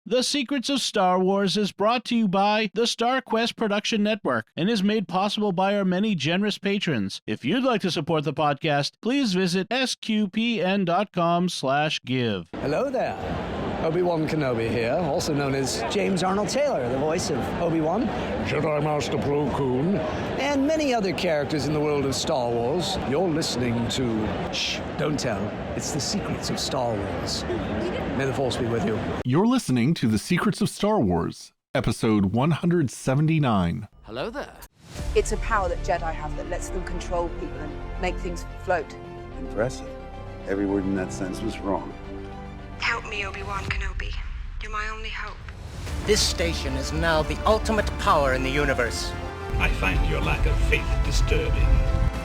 The Secrets of Star Wars is brought to you by the Star Quest Production Network and is made possible by our many generous patrons. If you'd like to support the podcast, please visit sqpn.com/give. Hello there. Obi-Wan Kenobi here, also known as James Arnold Taylor, the voice of Obi-Wan, Jedi Master Plo Koon, and many other characters in the world of Star Wars. You're listening to... Shh, don't tell. It's The Secrets of Star Wars. May the Force be with you. You're listening to The Secrets of Star Wars, episode 179. Hello there. It's a power that Jedi have that lets them control people and make things float. Impressive. Every word in that sentence was wrong. Help me, Obi-Wan Kenobi. You're my only hope. This station is now the ultimate power in the universe. I find your lack of faith disturbing.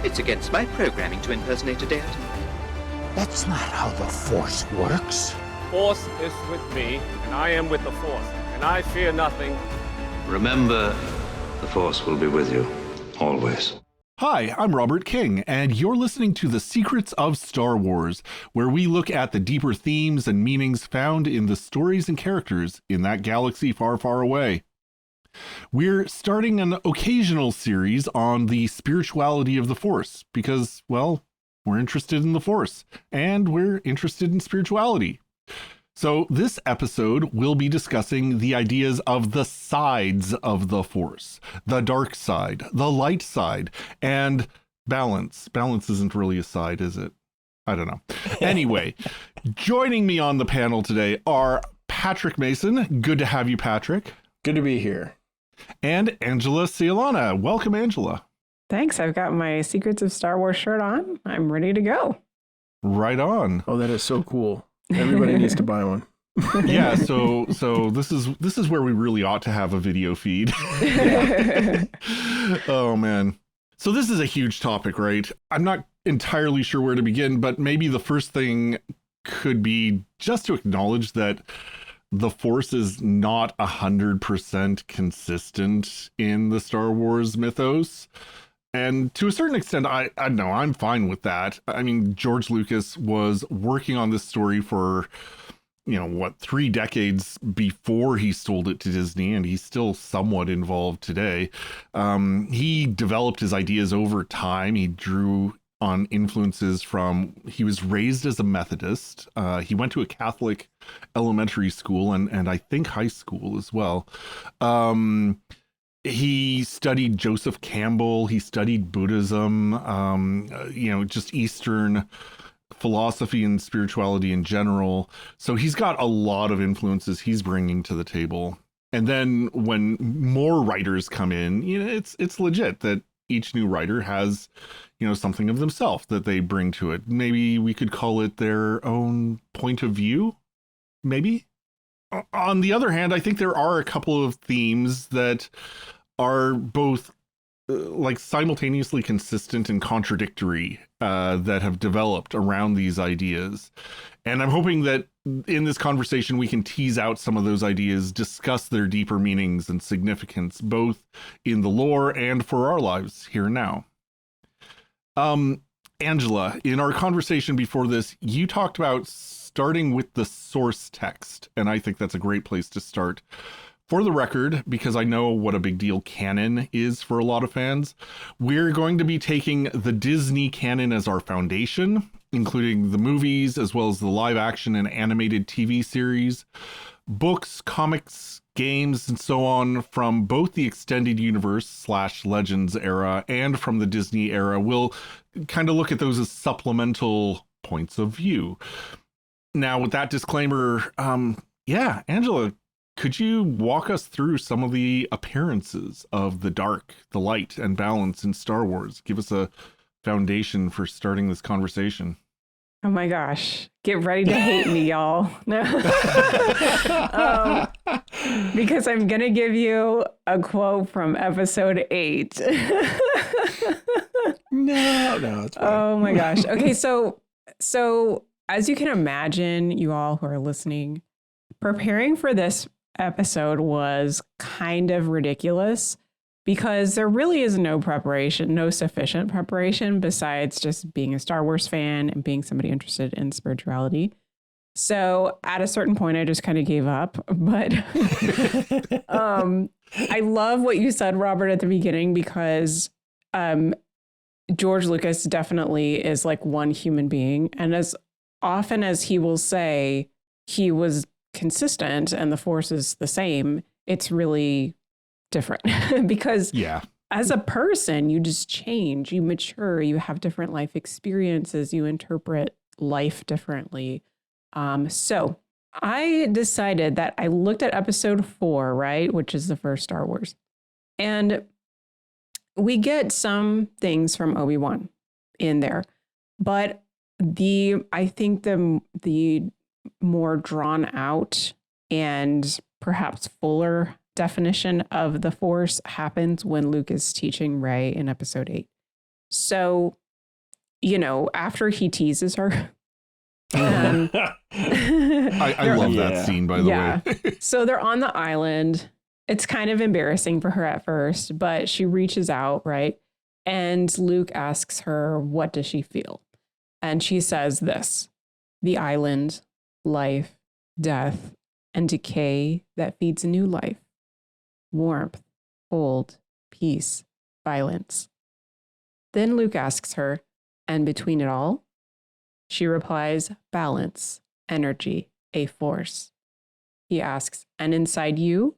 It's against my programming to impersonate a deity. That's not how the Force works. Force is with me, and I am with the Force, and I fear nothing. Remember, the Force will be with you, always. Hi, I'm Robert King, and you're listening to The Secrets of Star Wars, where we look at the deeper themes and meanings found in the stories and characters in that galaxy far, far away. We're starting an occasional series on the spirituality of the Force, because, well, we're interested in the Force, and we're interested in spirituality. So this episode, we'll be discussing the ideas of the sides of the Force, the dark side, the light side, and balance. Balance isn't really a side, is it? I don't know. Anyway, joining me on the panel today are Patrick Mason. Good to have you, Patrick. Good to be here. And Angela Sealana. Welcome, Angela. Thanks. I've got my Secrets of Star Wars shirt on. I'm ready to go. Right on. Oh, that is so cool. Everybody needs to buy one. Yeah, so this is where we really ought to have a video feed. Oh man. So this is a huge topic, right? I'm not entirely sure where to begin, but maybe the first thing could be just to acknowledge that the Force is not 100% consistent in the Star Wars mythos. And to a certain extent, I know I'm fine with that. I mean, George Lucas was working on this story for, 3 decades before he sold it to Disney, and he's still somewhat involved today. He developed his ideas over time. He drew on influences he was raised as a Methodist. He went to a Catholic elementary school and I think high school as well. He studied Joseph Campbell. He studied Buddhism, just Eastern philosophy and spirituality in general. So he's got a lot of influences he's bringing to the table. And then when more writers come in, it's legit that each new writer has, something of themselves that they bring to it. Maybe we could call it their own point of view, maybe. On the other hand, I think there are a couple of themes that are both simultaneously consistent and contradictory that have developed around these ideas. And I'm hoping that in this conversation, we can tease out some of those ideas, discuss their deeper meanings and significance, both in the lore and for our lives here and now. Angela, in our conversation before this, you talked about starting with the source text, and I think that's a great place to start. For the record, because I know what a big deal canon is for a lot of fans, we're going to be taking the Disney canon as our foundation, including the movies, as well as the live action and animated TV series, books, comics, games, and so on from both the extended universe / Legends era and from the Disney era. We'll kind of look at those as supplemental points of view. Now, with that disclaimer, Angela, could you walk us through some of the appearances of the dark, the light, and balance in Star Wars? Give us a foundation for starting this conversation. Oh my gosh. Get ready to hate me, y'all. No. Because I'm going to give you a quote from episode 8. No, it's fine. Oh my gosh. Okay, so as you can imagine, you all who are listening, preparing for this episode was kind of ridiculous because there really is no sufficient preparation besides just being a Star Wars fan and being somebody interested in spirituality. So at a certain point, I just kind of gave up. But I love what you said, Robert, at the beginning, because George Lucas definitely is like one human being. And as often as he will say he was consistent and the Force is the same, it's really different because as a person, you just change, you mature, you have different life experiences, you interpret life differently. So I decided that I looked at episode 4, right, which is the first Star Wars, and we get some things from Obi-Wan in there, but I think the more drawn out and perhaps fuller definition of the Force happens when Luke is teaching Rey in episode 8. So, after he teases her. I love that scene, by the way. So they're on the island. It's kind of embarrassing for her at first, but she reaches out, right? And Luke asks her, what does she feel? And she says this: the island, life, death, and decay that feeds a new life. Warmth, cold, peace, violence. Then Luke asks her, and between it all? She replies, balance, energy, a force. He asks, and inside you?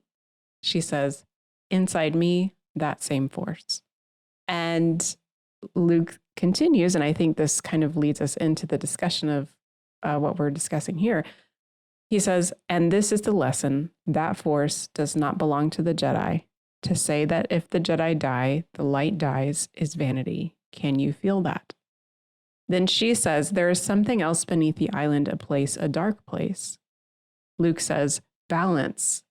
She says, inside me, that same force. And Luke continues, and I think this kind of leads us into the discussion of what we're discussing here. He says, and this is the lesson: that force does not belong to the Jedi. To say that if the Jedi die, the light dies is vanity. Can you feel that? Then she says, there is something else beneath the island, a dark place. Luke says, balance,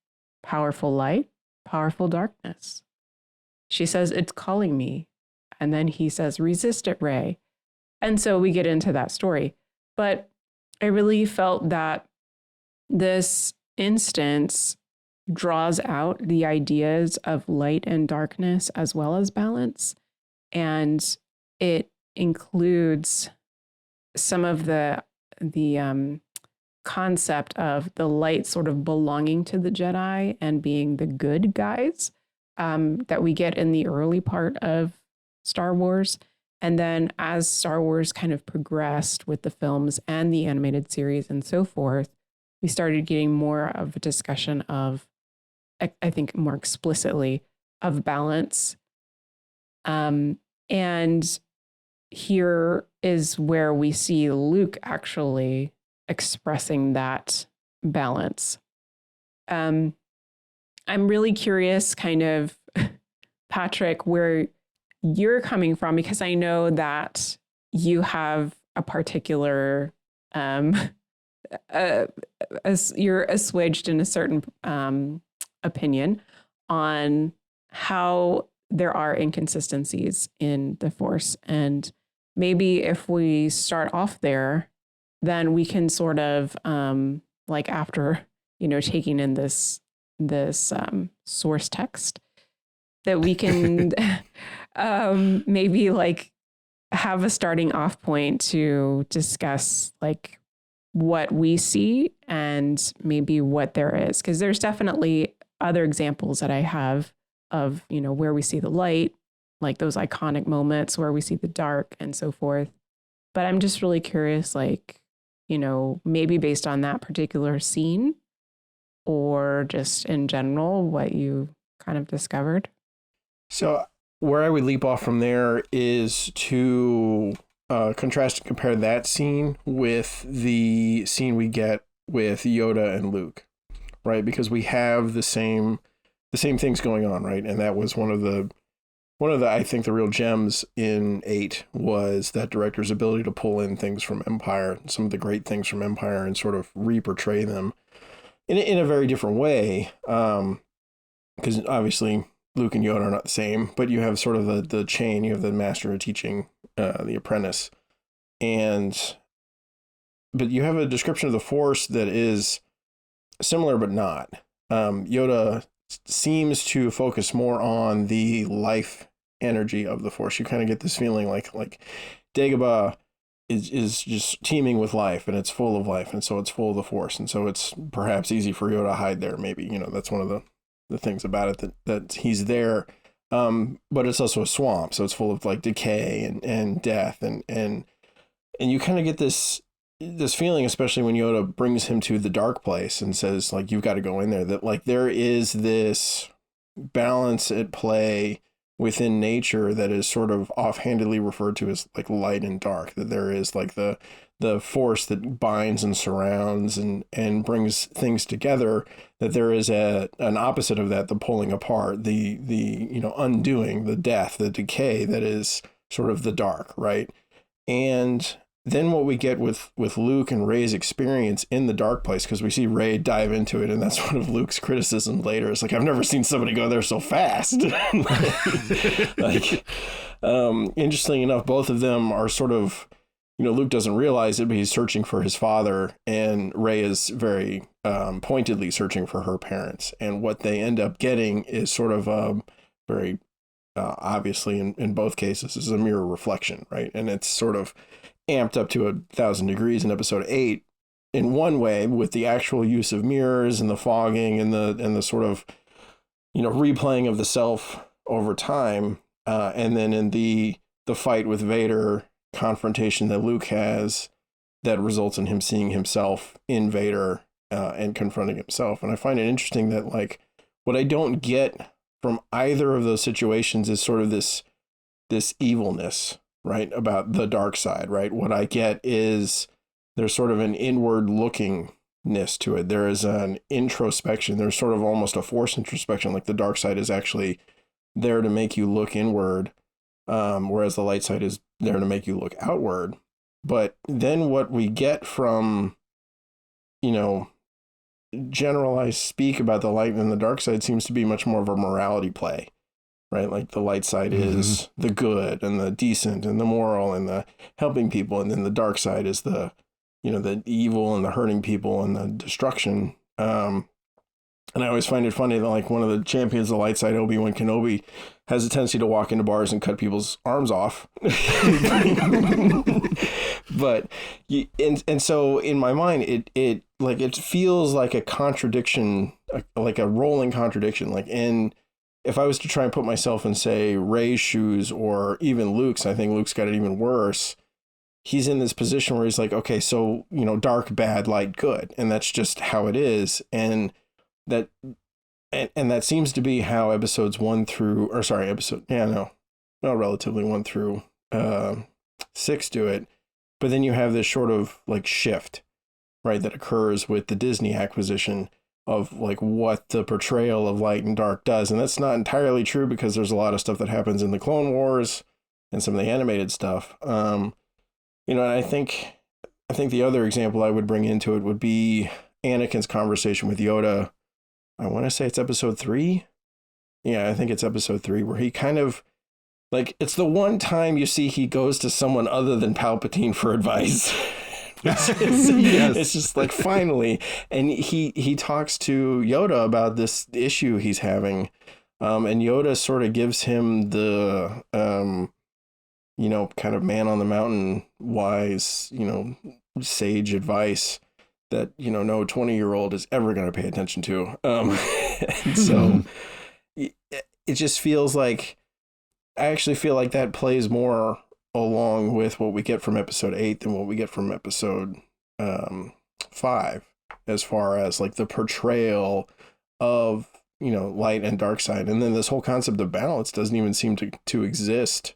powerful light, powerful darkness. She says, it's calling me. And then he says, resist it, Rey. And so we get into that story. But I really felt that this instance draws out the ideas of light and darkness as well as balance. And it includes some of the concept of the light sort of belonging to the Jedi and being the good guys that we get in the early part of Star Wars. And then as Star Wars kind of progressed with the films and the animated series and so forth, we started getting more of a discussion of, I think more explicitly, of balance. And here is where we see Luke actually expressing that balance. I'm really curious, kind of, Patrick, where you're coming from, because I know that you have a particular, you're assuaged in a certain opinion on how there are inconsistencies in the Force. And maybe if we start off there, then we can sort of like after, taking in this source text, that we can maybe like have a starting off point to discuss like what we see and maybe what there is. Because there's definitely other examples that I have of, where we see the light, like those iconic moments where we see the dark and so forth. But I'm just really curious, like, maybe based on that particular scene or just in general, what you kind of discovered. So where I would leap off from there is to contrast and compare that scene with the scene we get with Yoda and Luke, right? Because we have the same things going on, right? And that was one of the I think the real gems in 8 was that director's ability to pull in things from Empire, some of the great things from Empire, and sort of re-portray them in a very different way. Because obviously Luke and Yoda are not the same, but you have sort of the chain, you have the master teaching the apprentice. But you have a description of the Force that is similar but not. Yoda seems to focus more on the life energy of the Force. You kind of get this feeling like Dagobah is just teeming with life, and it's full of life, and so it's full of the Force, and so it's perhaps easy for Yoda to hide there. Maybe, you know, that's one of the things about it, that he's there. But it's also a swamp, so it's full of like decay and death, and you kind of get this feeling, especially when Yoda brings him to the dark place and says, like, you've got to go in there, that like there is this balance at play within nature that is sort of offhandedly referred to as like light and dark, that there is like the force that binds and surrounds and brings things together, that there is an opposite of that, the pulling apart, the you know, undoing, the death, the decay that is sort of the dark, right? And then what we get with Luke and Rey's experience in the dark place, because we see Rey dive into it, and that's one of Luke's criticisms later. It's like, I've never seen somebody go there so fast. Interestingly enough, both of them are sort of, you know, Luke doesn't realize it, but he's searching for his father, and Rey is very pointedly searching for her parents. And what they end up getting is sort of very obviously in both cases is a mirror reflection, right? And it's sort of amped up to 1,000 degrees in episode 8 in one way, with the actual use of mirrors and the fogging and the sort of, you know, replaying of the self over time, and then in the fight with Vader, confrontation that Luke has that results in him seeing himself in Vader and confronting himself. And I find it interesting that, like, what I don't get from either of those situations is sort of this evilness, right, about the dark side, right? What I get is there's sort of an inward lookingness to it. There is an introspection. There's sort of almost a forced introspection, like the dark side is actually there to make you look inward, whereas the light side is there to make you look outward. But then what we get from, you know, generalized speak about the light and the dark side seems to be much more of a morality play, right? Like the light side is the good and the decent and the moral and the helping people. And then the dark side is the, you know, the evil and the hurting people and the destruction. And I always find it funny that, like, one of the champions of the light side, Obi-Wan Kenobi, has a tendency to walk into bars and cut people's arms off. But and so in my mind, it feels like a contradiction, like a rolling contradiction. Like, if I was to try and put myself in, say, Rey's shoes or even Luke's, I think Luke's got it even worse. He's in this position where he's like, okay, so, you know, dark, bad, light, good. And that's just how it is. And that seems to be how episodes 1 through, or sorry, relatively 1 through 6 do it. But then you have this sort of like shift, right, that occurs with the Disney acquisition of like what the portrayal of light and dark does. And that's not entirely true, because there's a lot of stuff that happens in the Clone Wars and some of the animated stuff. You know, and I think the other example I would bring into it would be Anakin's conversation with Yoda. I want to say it's episode 3. Yeah, I think it's episode 3, where he kind of, like, it's the one time you see he goes to someone other than Palpatine for advice. It's just like, finally. And he talks to Yoda about this issue he's having. And Yoda sort of gives him the, you know, kind of man on the mountain wise, you know, sage advice that, you know, no 20-year-old is ever going to pay attention to. And so it just feels like, I actually feel like that plays more along with what we get from episode 8 than what we get from episode 5, as far as like the portrayal of, you know, light and dark side. And then this whole concept of balance doesn't even seem to exist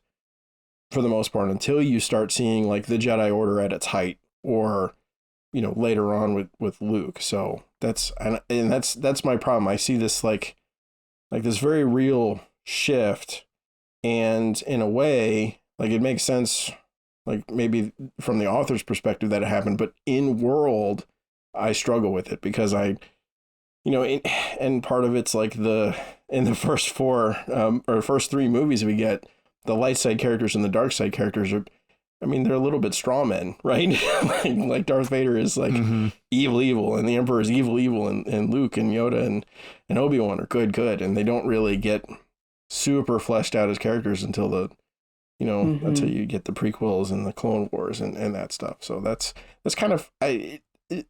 for the most part until you start seeing like the Jedi Order at its height, or, you know, later on with Luke. So that's my problem. I see this like this very real shift, and in a way, like, it makes sense, like maybe from the author's perspective that it happened, but in world, I struggle with it, because I, you know, and part of it's like in the first 4 or first 3 movies we get, the light side characters and the dark side characters are, I mean, they're a little bit straw men, right? like Darth Vader is like evil, and the Emperor is evil, and Luke and Yoda and Obi-Wan are good, and they don't really get super fleshed out as characters until the until you get the prequels and the Clone Wars and that stuff. So that's kind of,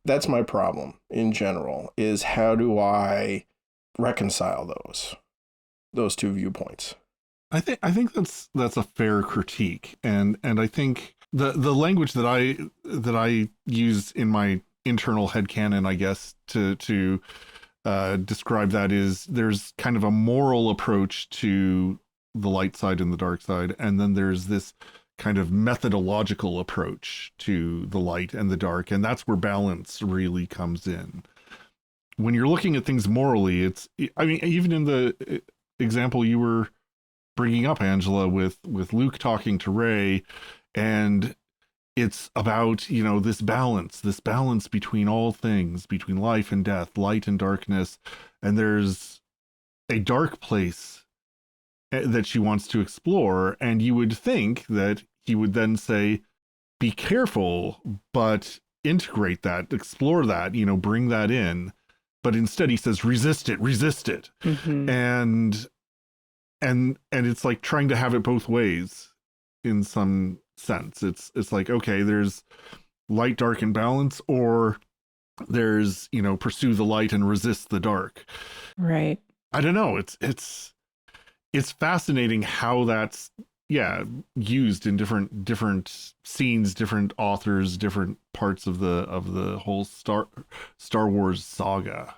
that's my problem in general, is how do I reconcile those two viewpoints? I think that's a fair critique, and I think the language that I use in my internal headcanon, I guess, to describe that is there's kind of a moral approach to the light side and the dark side, and then there's this kind of methodological approach to the light and the dark, and that's where balance really comes in. When you're looking at things morally, even in the example you were bringing up, Angela, with Luke talking to Rey, and it's about, this balance between all things, between life and death, light and darkness, and there's a dark place that she wants to explore, and you would think that he would then say, be careful, but integrate that, explore that, bring that in. But instead he says, resist it. Mm-hmm. And it's like trying to have it both ways in some sense. It's like, okay, there's light, dark, and balance, or there's, pursue the light and resist the dark. Right. I don't know. It's fascinating how that's used in different scenes, different authors, different parts of the whole Star Wars saga.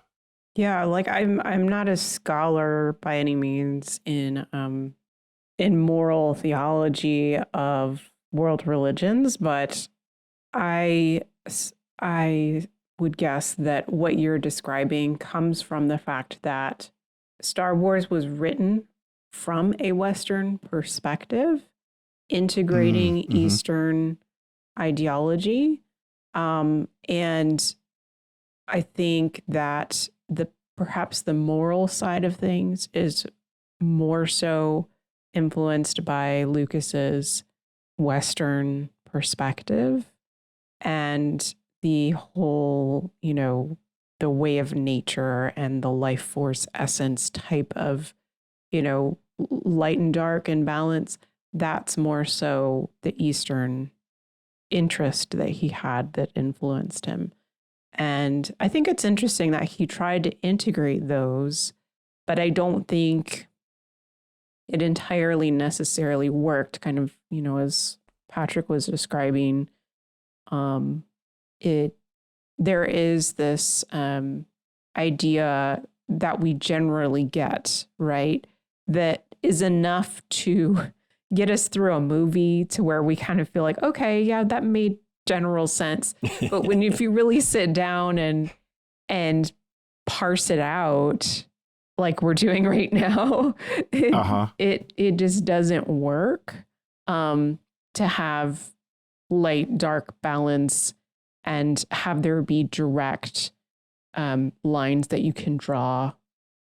Yeah, like I'm not a scholar by any means in moral theology of world religions, but I would guess that what you're describing comes from the fact that Star Wars was written from a Western perspective, integrating Eastern ideology. And I think that perhaps the moral side of things is more so influenced by Lucas's Western perspective, and the whole, the way of nature and the life force essence type of, light and dark and balance. That's more so the Eastern interest that he had that influenced him. And I think it's interesting that he tried to integrate those, but I don't think it entirely necessarily worked. Kind of, as Patrick was describing, there is this idea that we generally get, right, that is enough to get us through a movie to where we kind of feel like, okay, yeah, that made general sense. But if you really sit down and parse it out like we're doing right now, it just doesn't work to have light, dark balance and have there be direct lines that you can draw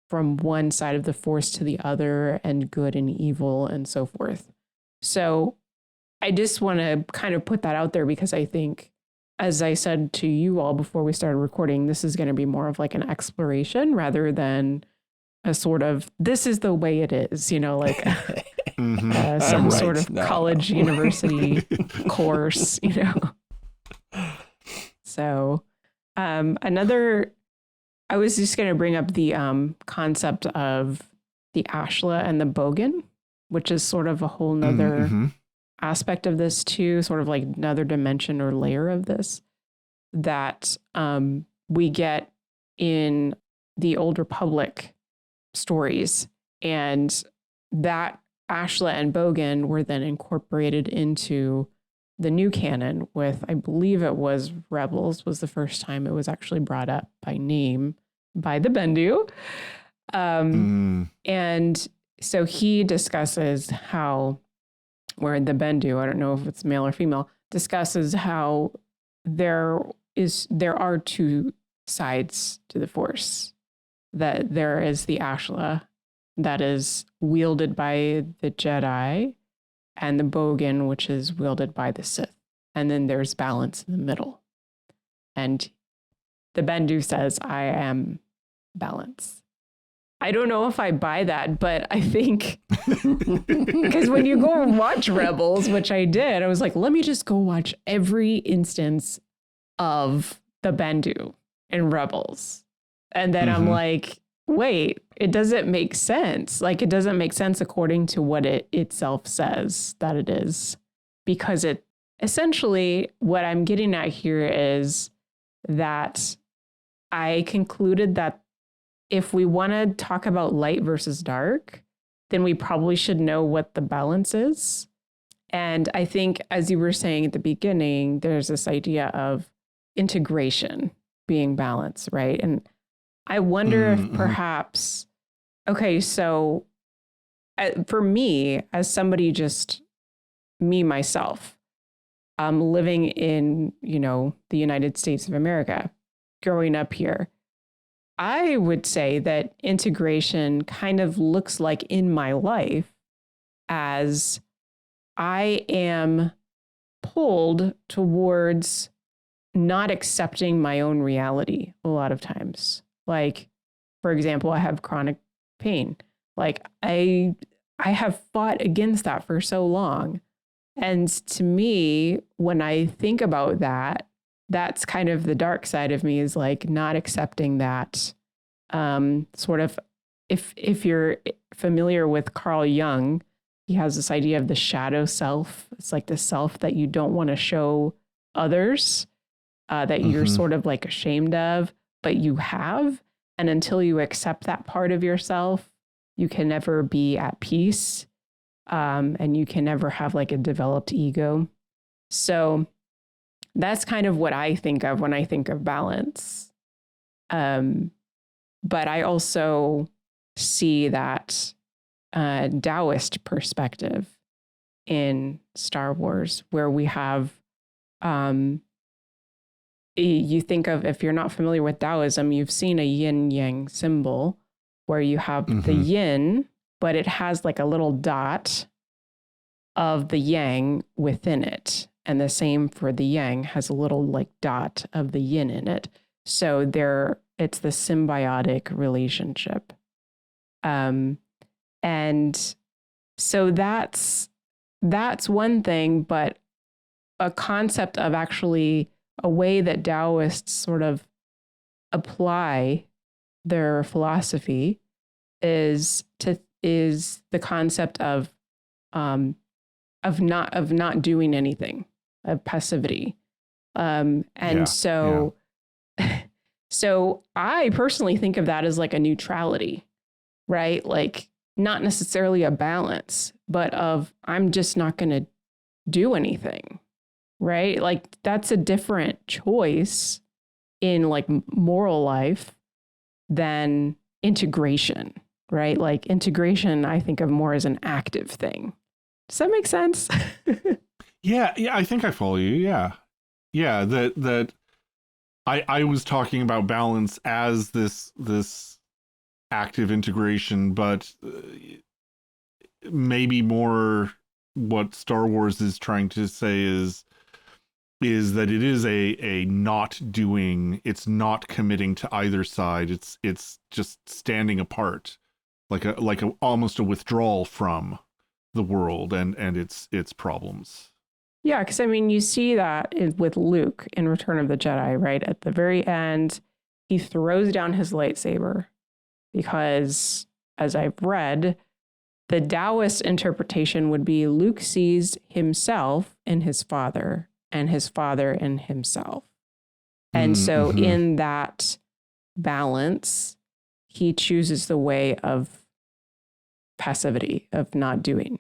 from one side of the force to the other, and good and evil and so forth. So I just want to kind of put that out there, because I think, as I said to you all before we started recording, this is going to be more of like an exploration rather than a sort of, this is the way it is, like some sort of college, university course, So I was just going to bring up the concept of the Ashla and the Bogan, which is sort of a whole nother aspect of this too, sort of like another dimension or layer of this that we get in the Old Republic stories. And that Ashla and Bogan were then incorporated into the new canon with, I believe it was Rebels was the first time it was actually brought up by name by the Bendu. And so he discusses how, where the Bendu, I don't know if it's male or female, discusses how there are two sides to the Force. That there is the Ashla that is wielded by the Jedi, and the Bogan, which is wielded by the Sith. And then there's balance in the middle. And the Bendu says, I am balance. I don't know if I buy that, but I think because when you go and watch Rebels, which I did, I was like, let me just go watch every instance of the Bendu in Rebels. And then I'm like, wait, it doesn't make sense. Like, it doesn't make sense according to what it itself says that it is. Because it essentially, what I'm getting at here is that I concluded that if we want to talk about light versus dark, then we probably should know what the balance is. And I think, as you were saying at the beginning, there's this idea of integration being balance, right? And I wonder if perhaps, okay, so for me, as somebody just me, myself, living in, the United States of America, growing up here, I would say that integration kind of looks like in my life as I am pulled towards not accepting my own reality a lot of times. Like, for example, I have chronic pain. Like, I have fought against that for so long. And to me, when I think about that, that's kind of the dark side of me, is like not accepting that sort of, if you're familiar with Carl Jung, he has this idea of the shadow self. It's like the self that you don't want to show others, that you're sort of like ashamed of, but you have. And until you accept that part of yourself, you can never be at peace. And you can never have like a developed ego. So that's kind of what I think of when I think of balance. But I also see that Taoist perspective in Star Wars, where we have, you think of, if you're not familiar with Taoism, you've seen a yin yang symbol where you have the yin, but it has like a little dot of the yang within it. And the same for the yang, has a little like dot of the yin in it. So it's the symbiotic relationship. And so that's one thing, but a concept of actually a way that Taoists sort of apply their philosophy is the concept of not doing anything, of passivity. So I personally think of that as like a neutrality, right? Like not necessarily a balance, but of I'm just not going to do anything, right? Like that's a different choice in like moral life than integration, right? Like integration, I think of more as an active thing. Does that make sense? Yeah, I think I follow you. Yeah. That I was talking about balance as this active integration, but maybe more what Star Wars is trying to say is that it is a not doing, it's not committing to either side. It's just standing apart, like a almost a withdrawal from the world and its problems. Yeah, because I mean, you see that with Luke in Return of the Jedi, right? At the very end, he throws down his lightsaber because, as I've read, the Taoist interpretation would be Luke sees himself in his father and his father in himself. And so in that balance, he chooses the way of passivity, of not doing,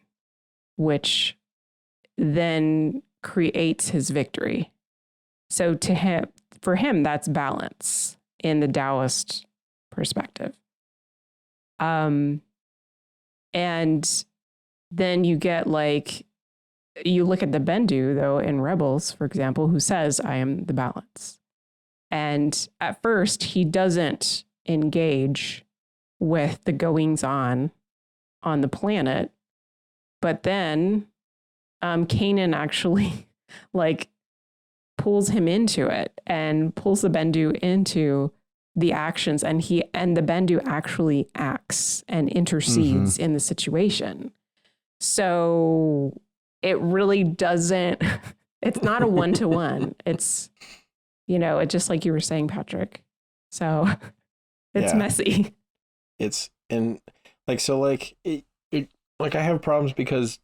which then creates his victory. So for him, that's balance in the Taoist perspective. And then you get like, you look at the Bendu though in Rebels, for example, who says, I am the balance. And at first he doesn't engage with the goings on the planet, but then Kanan actually like pulls him into it and pulls the Bendu into the actions, and the Bendu actually acts and intercedes in the situation. So it really doesn't, it's not a one-to-one. It's, it's just like you were saying, Patrick. So it's messy. I have problems because,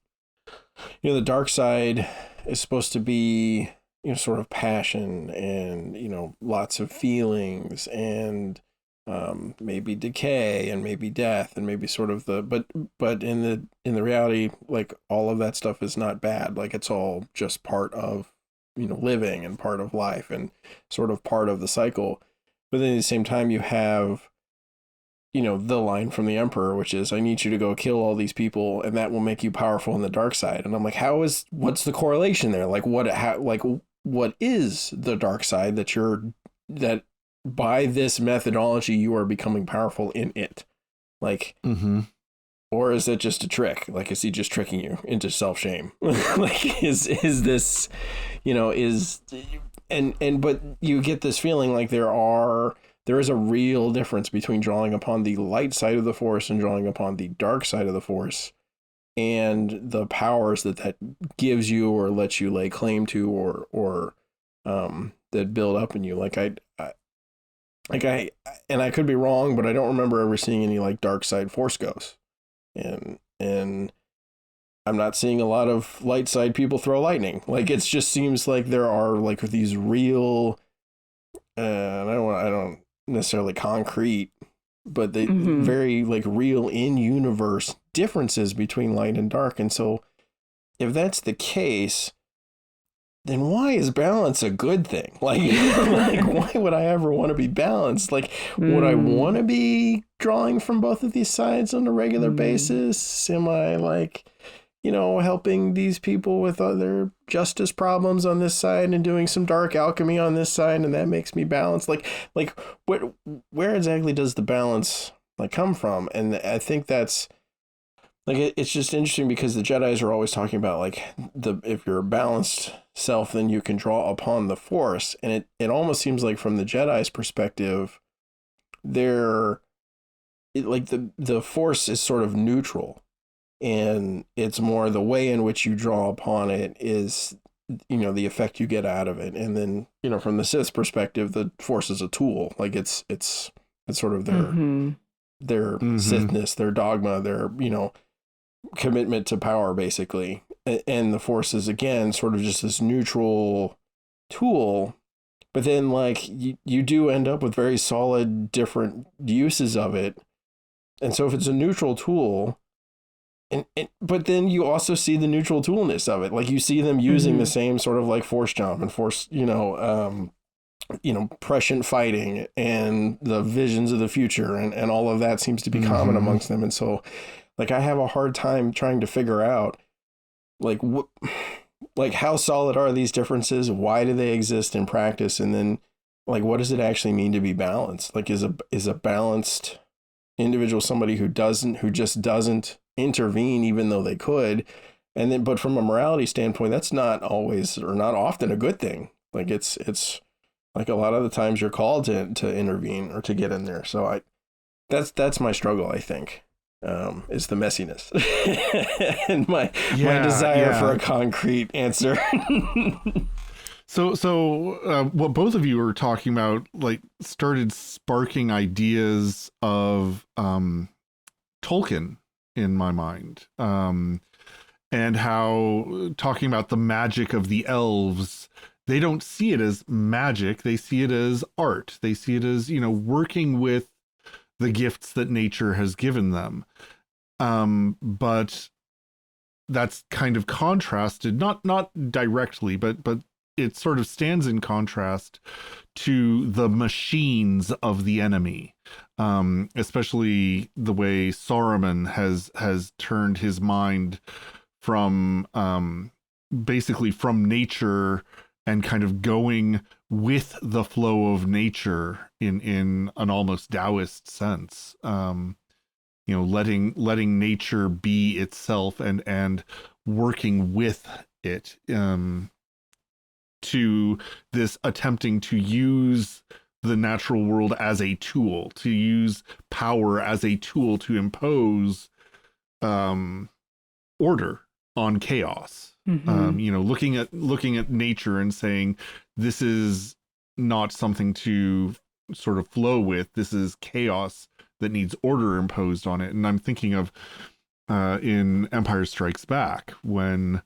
the dark side is supposed to be, sort of passion and, lots of feelings and maybe decay and maybe death and maybe sort of but in the reality, like, all of that stuff is not bad. Like, it's all just part of, living and part of life and sort of part of the cycle. But then at the same time, you have, the line from the Emperor, which is, I need you to go kill all these people and that will make you powerful in the dark side. And I'm like, what's the correlation there? Like, what is the dark side that by this methodology you are becoming powerful in it? Like, or is it just a trick? Like, is he just tricking you into self-shame? Like, is this, but you get this feeling like there is a real difference between drawing upon the light side of the Force and drawing upon the dark side of the Force, and the powers that gives you or lets you lay claim to, or that build up in you. And I could be wrong, but I don't remember ever seeing any like dark side Force ghosts, and I'm not seeing a lot of light side people throw lightning. Like, it just seems like there are like these real, I don't necessarily concrete, but they very like real in universe differences between light and dark. And so if that's the case, then why is balance a good thing? Like, why would I ever want to be balanced? Like, would I want to be drawing from both of these sides on a regular basis? Am I like, helping these people with other justice problems on this side and doing some dark alchemy on this side, and that makes me balanced? Where exactly does the balance like come from? And I think that's like, it's just interesting because the Jedis are always talking about like if you're a balanced self, then you can draw upon the Force. And it almost seems like from the Jedi's perspective, the Force is sort of neutral. And it's more the way in which you draw upon it is, the effect you get out of it. And then, from the Sith's perspective, the Force is a tool. Like, it's sort of their Sithness, their dogma, their, commitment to power, basically. And the Force is, again, sort of just this neutral tool. But then, like, you do end up with very solid different uses of it. And so if it's a neutral tool, but then you also see the neutral toolness of it. Like, you see them using the same sort of like force jump and force, prescient fighting and the visions of the future and all of that seems to be common amongst them. And so, like, I have a hard time trying to figure out like how solid are these differences? Why do they exist in practice? And then, like, what does it actually mean to be balanced? Like, is a balanced individual somebody who just doesn't intervene even though they could? And then, but from a morality standpoint, that's not always or not often a good thing. Like, it's like a lot of the times you're called to intervene or to get in there. So that's my struggle, I think, is the messiness and my desire for a concrete answer. So what both of you were talking about, like, started sparking ideas of Tolkien in my mind, and how talking about the magic of the elves, they don't see it as magic, they see it as art, they see it as, working with the gifts that nature has given them, but that's kind of contrasted, not directly, but it sort of stands in contrast to the machines of the enemy, especially the way Saruman has turned his mind from basically from nature and kind of going with the flow of nature in an almost Taoist sense, letting nature be itself and working with it, to this attempting to use the natural world as a tool, to use power as a tool to impose order on chaos. Looking at nature and saying, this is not something to sort of flow with. This is chaos that needs order imposed on it. And I'm thinking of in Empire Strikes Back, when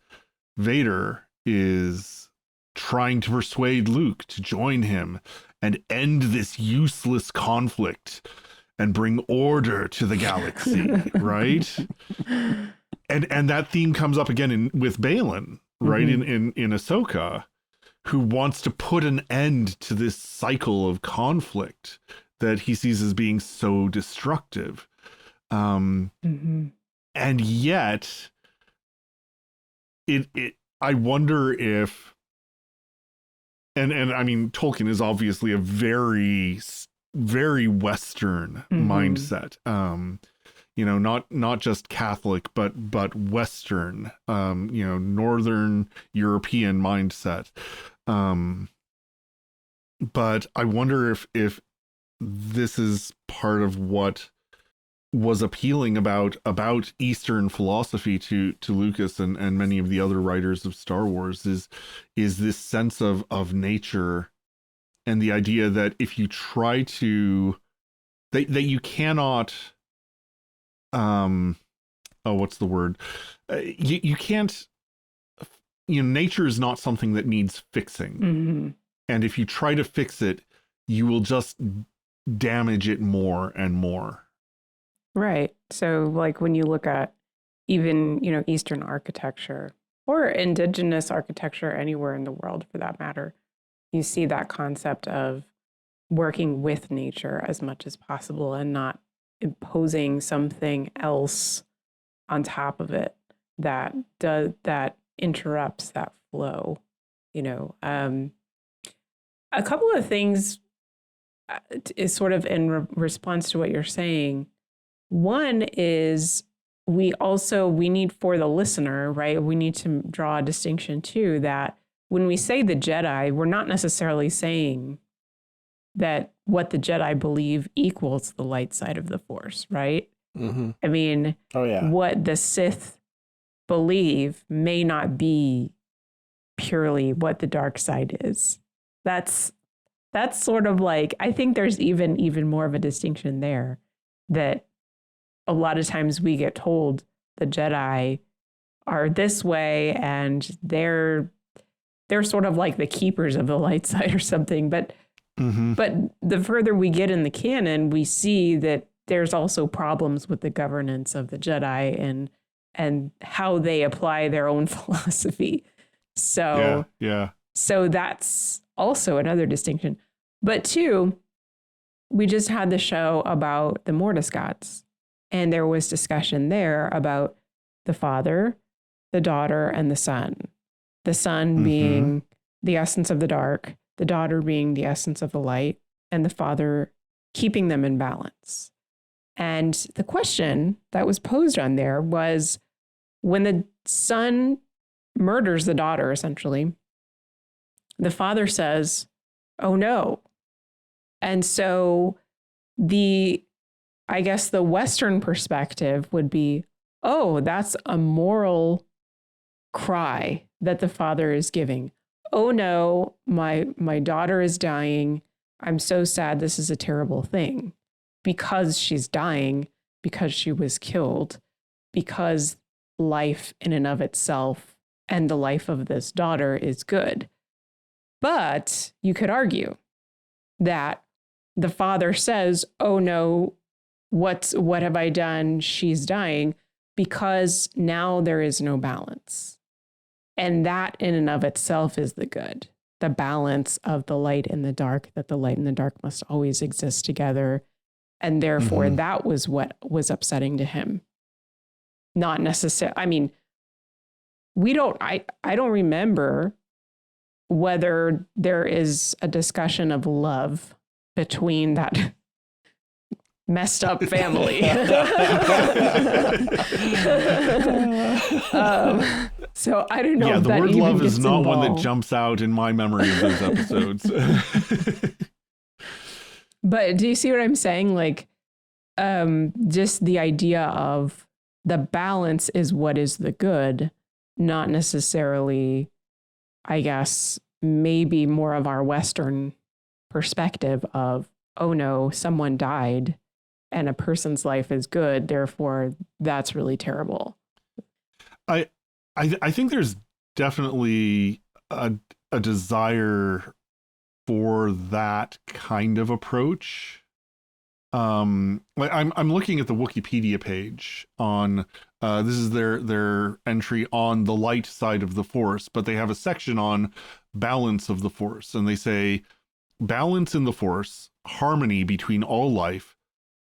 Vader is trying to persuade Luke to join him and end this useless conflict and bring order to the galaxy, right? And that theme comes up again with Balin, right? In Ahsoka, who wants to put an end to this cycle of conflict that he sees as being so destructive. And yet I wonder if, and I mean, Tolkien is obviously a very, very Western mindset. Not just Catholic, but Western, Northern European mindset. But I wonder if this is part of what was appealing about Eastern philosophy to Lucas and many of the other writers of Star Wars is this sense of nature, and the idea that if you try to, that you cannot, what's the word? You can't, nature is not something that needs fixing. And if you try to fix it, you will just damage it more and more. Right. So like when you look at even, Eastern architecture or indigenous architecture anywhere in the world for that matter, you see that concept of working with nature as much as possible and not imposing something else on top of it that interrupts that flow. A couple of things is sort of in response to what you're saying. One is we need for the listener, right? We need to draw a distinction too, that when we say the Jedi, we're not necessarily saying that what the Jedi believe equals the light side of the Force, right? I mean, what the Sith believe may not be purely what the dark side is. That's sort of like, I think there's even more of a distinction there, that a lot of times we get told the Jedi are this way and they're sort of like the keepers of the light side or something. But the further we get in the canon, we see that there's also problems with the governance of the Jedi and how they apply their own philosophy. So so that's also another distinction. But two, we just had the show about the Mortis gods, and there was discussion there about the Father, the Daughter, and the Son. The Son being the essence of the dark, the Daughter being the essence of the light, and the Father keeping them in balance. And the question that was posed on there was, when the Son murders the Daughter, essentially, the Father says, "Oh no." And so I guess the Western perspective would be, oh, that's a moral cry that the Father is giving. Oh no, my daughter is dying. I'm so sad. This is a terrible thing. Because she's dying, because she was killed, because life in and of itself and the life of this daughter is good. But you could argue that the Father says, oh no, what have I done? She's dying, because now there is no balance. And that in and of itself is the good, the balance of the light and the dark, that the light and the dark must always exist together. And therefore that was what was upsetting to him. Not necessarily, I mean, I don't remember whether there is a discussion of love between that messed up family. So I don't know. Yeah, if the that word even love gets is not involved. one that jumps out in my memory of those episodes. But do you see what I'm saying? Like, just the idea of the balance is what is the good, not necessarily, I guess, maybe more of our Western perspective of, oh no, someone died and a person's life is good, therefore that's really terrible. I think there's definitely a desire for that kind of approach. Like I'm looking at the Wikipedia page on this is their entry on the light side of the Force, but they have a section on balance of the Force, and they say balance in the Force, harmony between all life,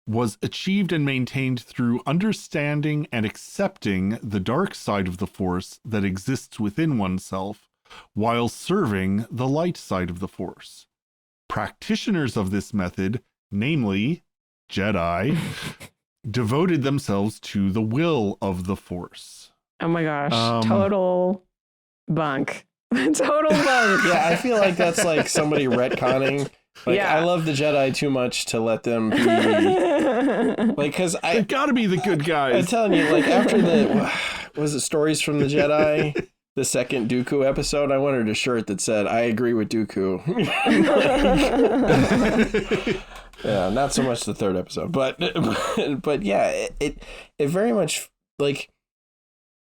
was achieved and maintained through understanding and accepting the dark side of the Force that exists within oneself while serving the light side of the Force. Practitioners of this method, namely Jedi, devoted themselves to the will of the Force. Oh my gosh, total bunk. Total bunk. Yeah, I feel like that's like somebody retconning. Like, yeah. I love the Jedi too much to let them be like, because they gotta be the good guys. I'm telling you, like after the was it Stories from the Jedi, the second Dooku episode, I wanted a shirt that said "I agree with Dooku." Yeah, not so much the third episode, but yeah, it very much like,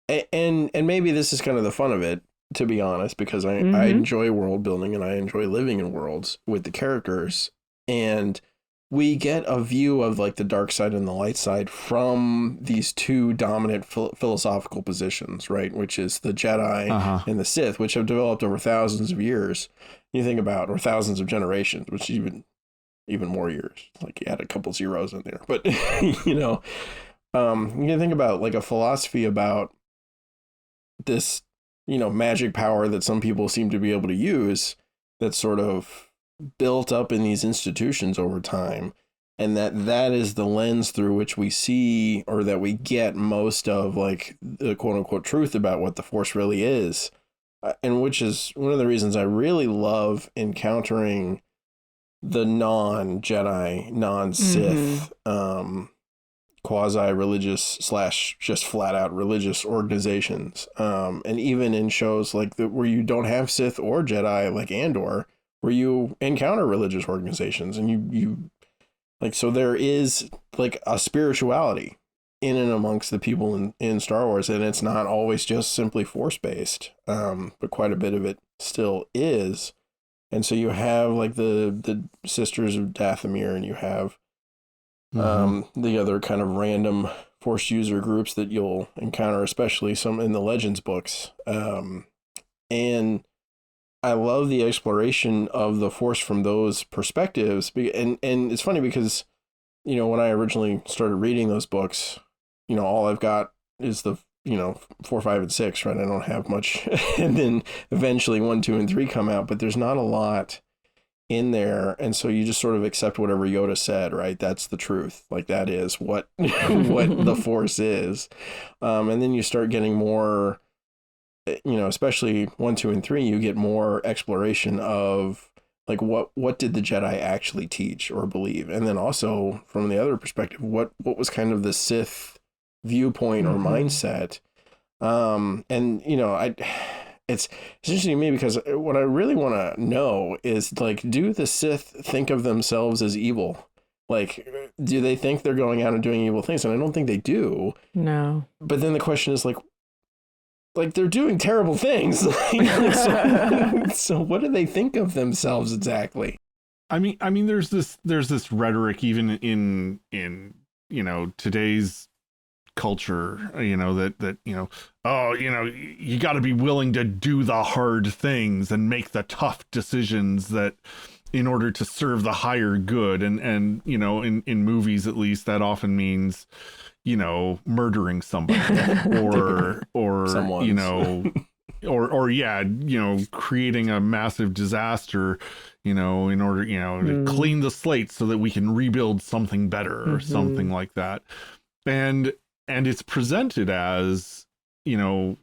and maybe this is kind of the fun of it, to be honest, because I enjoy world building and I enjoy living in worlds with the characters, and we get a view of like the dark side and the light side from these two dominant philosophical positions, right? Which is the Jedi and the Sith, which have developed over thousands of years. You think about, or thousands of generations, which even more years, like you add a couple zeros in there, but you know, you can think about like a philosophy about this, you know, magic power that some people seem to be able to use that's sort of built up in these institutions over time, and that is the lens through which we see, or that we get most of like the quote unquote truth about what the Force really is, and which is one of the reasons I really love encountering the non-Jedi, non-Sith, quasi-religious / just flat-out religious organizations. And even in shows like where you don't have Sith or Jedi, like Andor, where you encounter religious organizations, and you like, so there is like a spirituality in and amongst the people in Star Wars, and it's not always just simply Force-based, but quite a bit of it still is. And so you have like the Sisters of Dathomir, and you have the other kind of random Force user groups that you'll encounter, especially some in the Legends books. And I love the exploration of the Force from those perspectives. And it's funny because, you know, when I originally started reading those books, you know, all I've got is the, you know, 4, 5, and 6, right? I don't have much. And then eventually 1, 2, and 3 come out, but there's not a lot in there. And so you just sort of accept whatever Yoda said, right? That's the truth. Like that is what the Force is. And then you start getting more, you know, especially 1, 2, and 3, you get more exploration of like what did the Jedi actually teach or believe? And then also from the other perspective, what was kind of the Sith viewpoint or mindset. And you know, it's interesting to me because what I really want to know is like, do the Sith think of themselves as evil? Like, do they think they're going out and doing evil things? And I don't think they do. No. But then the question is like they're doing terrible things. So what do they think of themselves exactly? I mean, there's this rhetoric even in you know today's culture, you know, that you know, oh, you know, you got to be willing to do the hard things and make the tough decisions that in order to serve the higher good, and you know, in movies at least, that often means, you know, murdering somebody or you know, or yeah, you know, creating a massive disaster, you know, in order, you know, to clean the slate so that we can rebuild something better or something like that. And it's presented as, you know,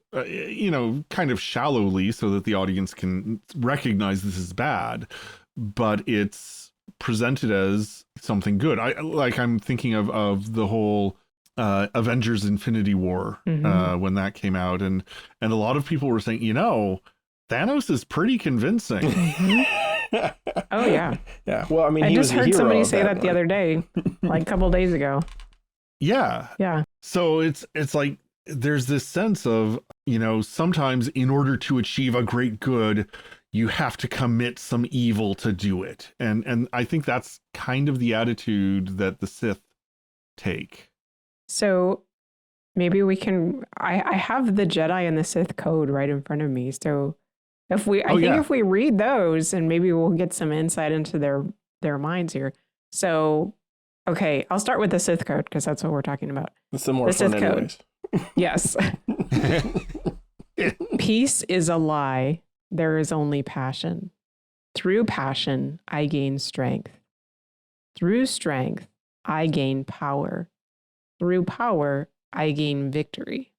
kind of shallowly so that the audience can recognize this is bad, but it's presented as something good. I'm thinking of the whole Avengers Infinity War when that came out, and a lot of people were saying, Thanos is pretty convincing. Oh yeah. Yeah. Well, I mean, I just heard somebody say that the other day, like a couple days ago. Yeah. Yeah. So it's like there's this sense of, sometimes in order to achieve a great good, you have to commit some evil to do it. And I think that's kind of the attitude that the Sith take. So maybe we can, I have the Jedi and the Sith code right in front of me. So if we, if we read those, and maybe we'll get some insight into their minds here. So, okay, I'll start with the Sith code because that's what we're talking about. It's the more fun Sith anyways. Code. Yes. Peace is a lie. There is only passion. Through passion, I gain strength. Through strength, I gain power. Through power, I gain victory.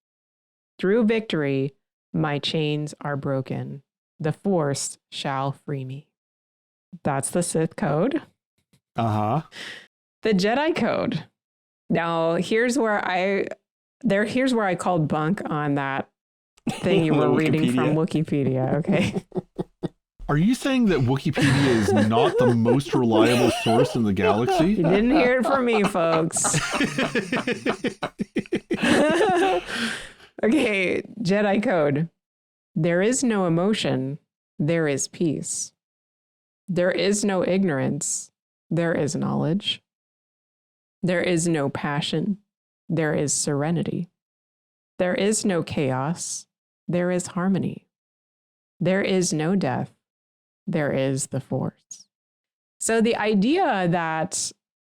Through victory, my chains are broken. The Force shall free me. That's the Sith code. Uh-huh. The Jedi code. Now, here's where I called bunk on that thing you were reading from Wikipedia, okay? Are you saying that Wikipedia is not the most reliable source in the galaxy? You didn't hear it from me, folks. Okay, Jedi code. There is no emotion. There is peace. There is no ignorance. There is knowledge. There is no passion. There is serenity. There is no chaos. There is harmony. There is no death. There is the Force. So the idea that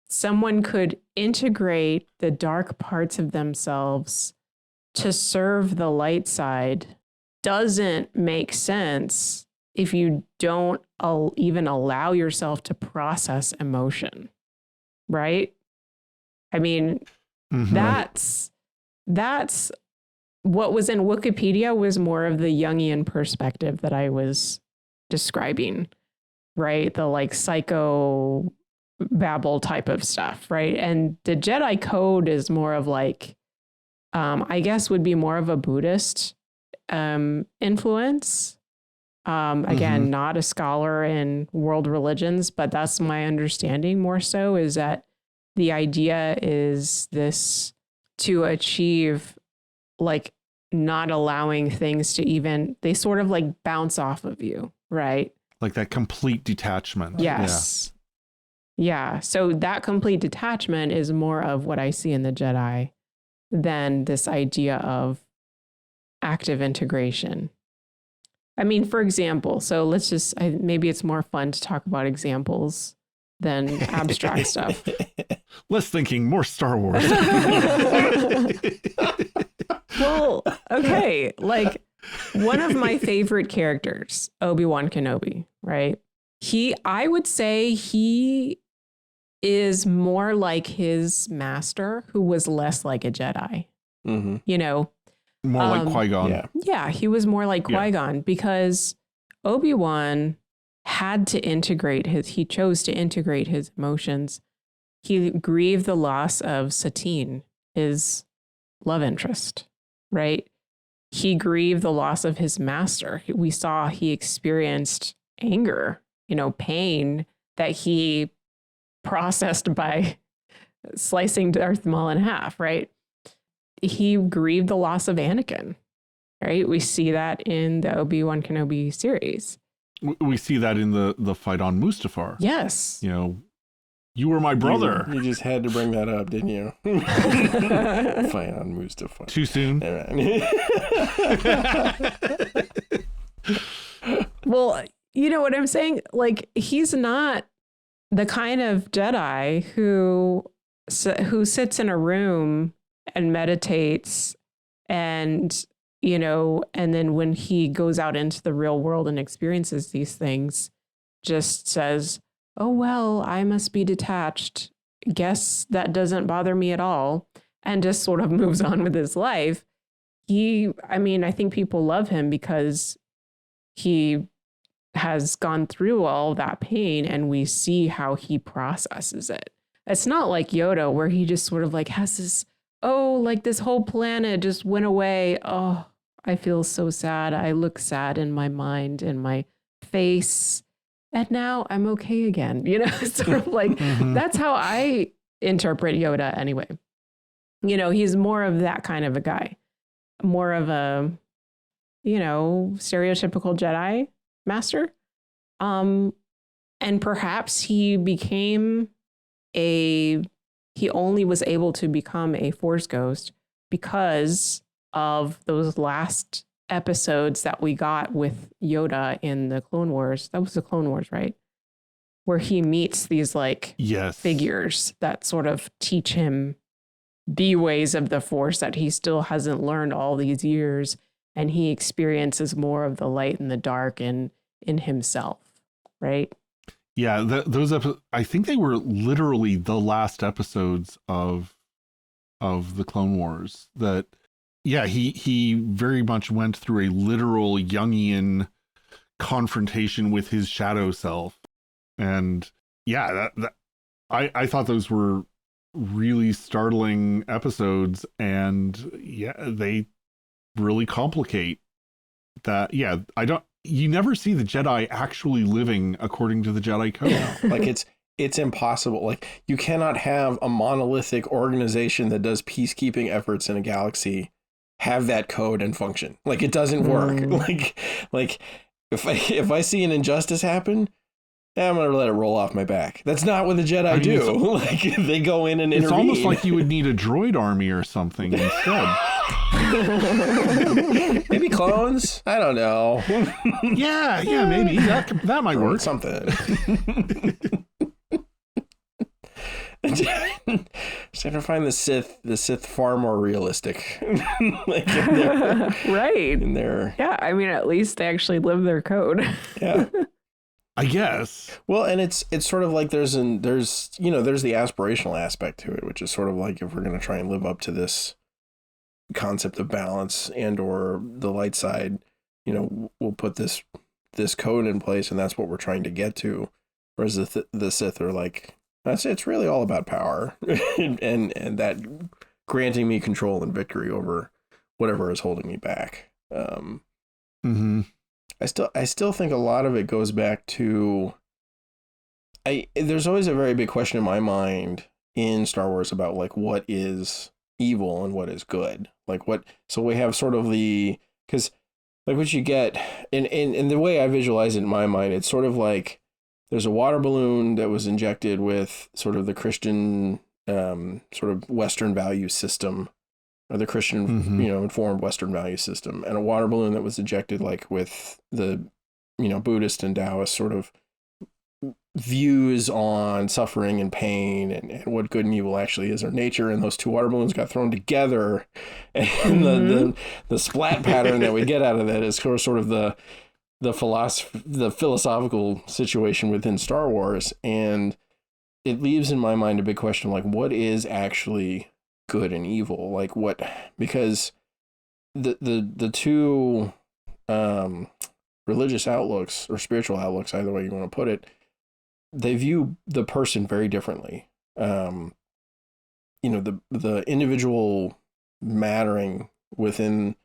someone could integrate the dark parts of themselves to serve the light side doesn't make sense if you don't even allow yourself to process emotion, right? I mean, that's what was in Wikipedia was more of the Jungian perspective that I was describing, right? The like psycho babble type of stuff, right? And the Jedi code is more of like, I guess would be more of a Buddhist influence. Again, not a scholar in world religions, but that's my understanding more so, is that the idea is this to achieve like not allowing things to even, they sort of like bounce off of you, right? Like that complete detachment. Yes. Yeah. So that complete detachment is more of what I see in the Jedi than this idea of active integration. I mean, for example, so let's just, maybe it's more fun to talk about examples than abstract stuff. Less thinking, more Star Wars. Well, okay. Like one of my favorite characters, Obi-Wan Kenobi, right? I would say he is more like his master, who was less like a Jedi, you know? More like Qui-Gon. Yeah, he was more like Qui-Gon because Obi-Wan he chose to integrate his emotions. He grieved the loss of Satine, his love interest, right? He grieved the loss of his master. We saw he experienced anger, pain that he processed by slicing Darth Maul in half, right? He grieved the loss of Anakin, right? We see that in the Obi-Wan Kenobi series. We see that in the fight on Mustafar. Yes. You were my brother. You just had to bring that up, didn't you? Fight on Mustafar. Too soon? Well, you know what I'm saying? Like, he's not the kind of Jedi who sits in a room and meditates and then when he goes out into the real world and experiences these things, just says, oh, well, I must be detached. Guess that doesn't bother me at all. And just sort of moves on with his life. I think people love him because he has gone through all that pain, and we see how he processes it. It's not like Yoda, where he just sort of like has this, oh, like this whole planet just went away. Oh, I feel so sad. I look sad in my mind and my face. And now I'm okay again. You know, sort of like that's how I interpret Yoda anyway. You know, he's more of that kind of a guy, more of a, you know, stereotypical Jedi master. And perhaps he only was able to become a Force ghost because of those last episodes that we got with Yoda in the Clone Wars. That was the Clone Wars, right? Where he meets these like figures that sort of teach him the ways of the Force that he still hasn't learned all these years. And he experiences more of the light and the dark in himself, right? Yeah, those episodes, I think they were literally the last episodes of the Clone Wars. That, yeah, he very much went through a literal Jungian confrontation with his shadow self, and yeah, I thought those were really startling episodes, and yeah, they really complicate that. Yeah, you never see the Jedi actually living according to the Jedi code. Like it's impossible. Like you cannot have a monolithic organization that does peacekeeping efforts in a galaxy have that code and function. Like it doesn't work. Like if I see an injustice happen, I'm going to let it roll off my back. That's not what the Jedi do. Like they go in and intervene. It's almost like you would need a droid army or something instead. Maybe clones? I don't know. Yeah, maybe. That might work. Something. Just have to find the Sith far more realistic. Like right. In their... Yeah, I mean, at least they actually live their code. Yeah. I guess. Well, and it's sort of like there's the aspirational aspect to it, which is sort of like if we're going to try and live up to this concept of balance and or the light side, you know, we'll put this code in place, and that's what we're trying to get to. Whereas the Sith are like, it's really all about power and that granting me control and victory over whatever is holding me back. I still think a lot of it goes back to there's always a very big question in my mind in Star Wars about like what is evil and what is good. So we have sort of because like what you get in the way I visualize it in my mind, it's sort of like there's a water balloon that was injected with sort of the Christian sort of Western value system, or the Christian, informed Western value system, and a water balloon that was ejected like with the, Buddhist and Taoist sort of views on suffering and pain and what good and evil actually is, or nature. And those two water balloons got thrown together, and the splat pattern that we get out of that is sort of the philosophical situation within Star Wars. And it leaves in my mind a big question, like what is actually good and evil? Like what, because the two religious outlooks or spiritual outlooks, either way you want to put it, they view the person very differently. The individual mattering within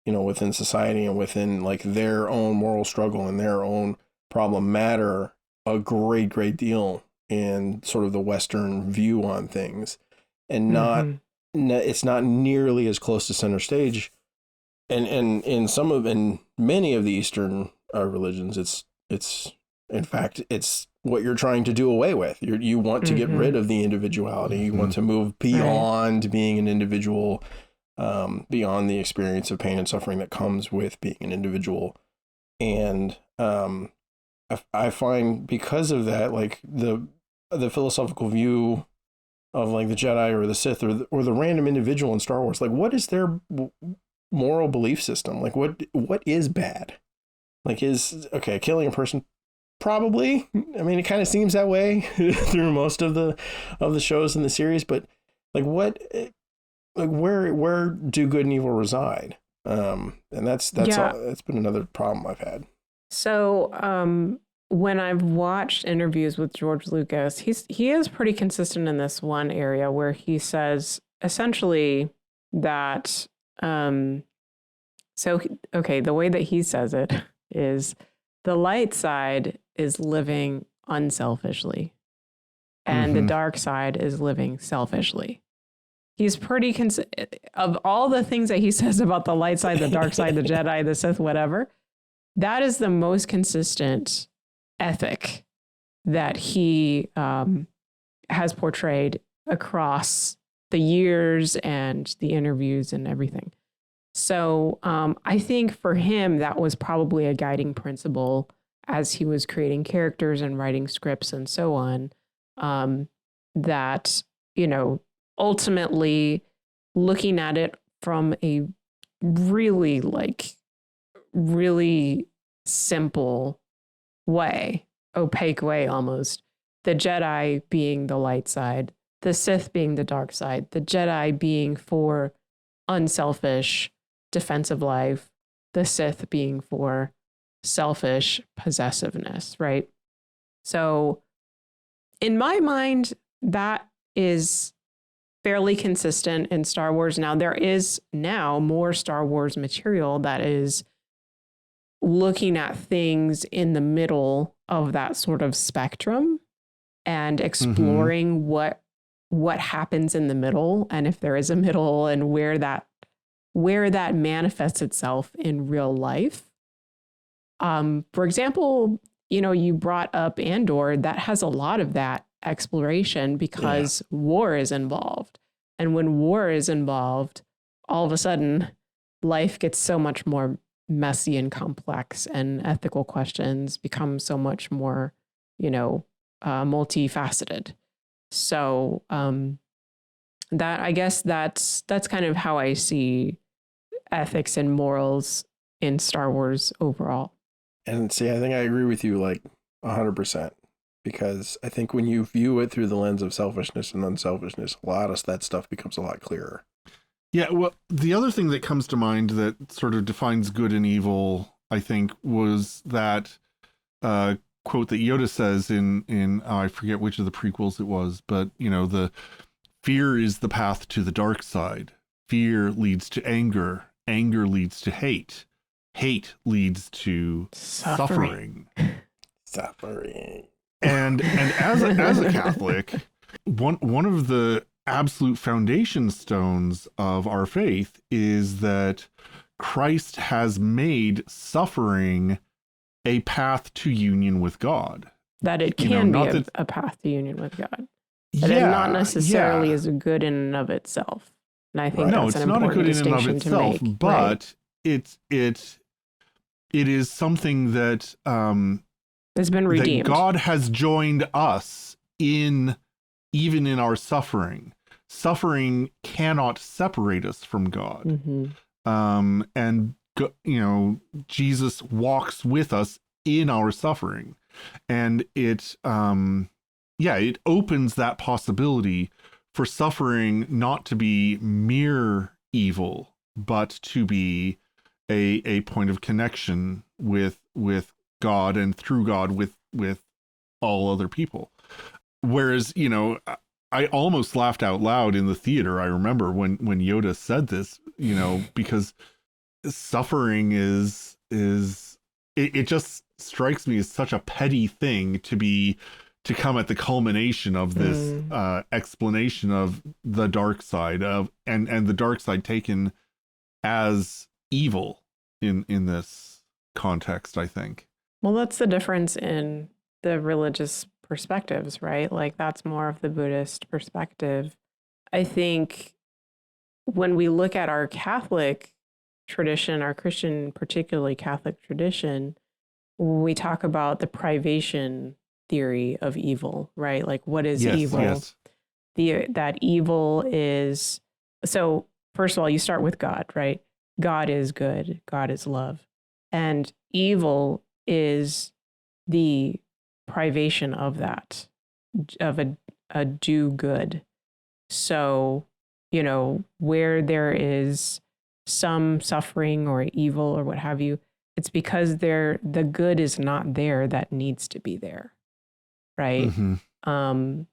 society and within like their own moral struggle and their own problem matter a great deal in sort of the Western view on things, and it's not nearly as close to center stage. And in many of the Eastern religions, it's in fact, it's what you're trying to do away with. You want to get rid of the individuality. You want to move beyond being an individual, beyond the experience of pain and suffering that comes with being an individual. And I find because of that, like the philosophical view of like the Jedi or the Sith or the random individual in Star Wars, like what is their moral belief system? Like what is bad? Like killing a person? Probably. I mean, it kind of seems that way through most of the shows in the series, but like where do good and evil reside? And that's been another problem I've had. So when I've watched interviews with George Lucas, he is pretty consistent in this one area where he says essentially that the way that he says it is the light side is living unselfishly and the dark side is living selfishly. He's pretty of all the things that he says about the light side, the dark side, the Jedi, the Sith, whatever, that is the most consistent ethic that he has portrayed across the years and the interviews and everything. So I think for him, that was probably a guiding principle as he was creating characters and writing scripts and so on, that, ultimately looking at it from a really simple way, opaque way almost, the Jedi being the light side, the Sith being the dark side, the Jedi being for unselfish defensive life, the Sith being for selfish possessiveness, right? So in my mind, that is fairly consistent in Star Wars. Now, there is now more Star Wars material that is looking at things in the middle of that sort of spectrum and exploring what happens in the middle, and if there is a middle, and where that manifests itself in real life. For example, you brought up Andor. That has a lot of that exploration because war is involved. And when war is involved, all of a sudden, life gets so much more messy and complex, and ethical questions become so much more, multifaceted. So that, I guess that's kind of how I see ethics and morals in Star Wars overall. And see, I think I agree with you 100%, because I think when you view it through the lens of selfishness and unselfishness, a lot of that stuff becomes a lot clearer. Yeah, well, the other thing that comes to mind that sort of defines good and evil, I think, was that quote that Yoda says in I forget which of the prequels it was, but the fear is the path to the dark side. Fear leads to anger. Anger leads to hate. Hate leads to suffering. And as a Catholic, one of the absolute foundation stones of our faith is that Christ has made suffering a path to union with God. That it can be a path to union with God. That it not necessarily is good in and of itself. And I think that's an important distinction to make. But it is something that has been redeemed. That God has joined us even in our suffering. Suffering cannot separate us from God. And Jesus walks with us in our suffering, and it opens that possibility for suffering not to be mere evil, but to be a point of connection with God, and through God with all other people. Whereas, I almost laughed out loud in the theater. I remember when Yoda said this, because suffering is it just strikes me as such a petty thing to come at the culmination of this explanation of the dark side and the dark side taken as evil in this context, I think. Well, that's the difference in the religious perspectives, right? That's more of the Buddhist perspective. I think when we look at our Catholic tradition, our Christian, particularly Catholic tradition, we talk about the privation theory of evil, right? What is evil? Yes. That evil is, so first of all, you start with God, right? God is good. God is love. And evil is the privation of that, of a do good. So, where there is some suffering or evil or what have you, it's because the good is not there that needs to be there, right? And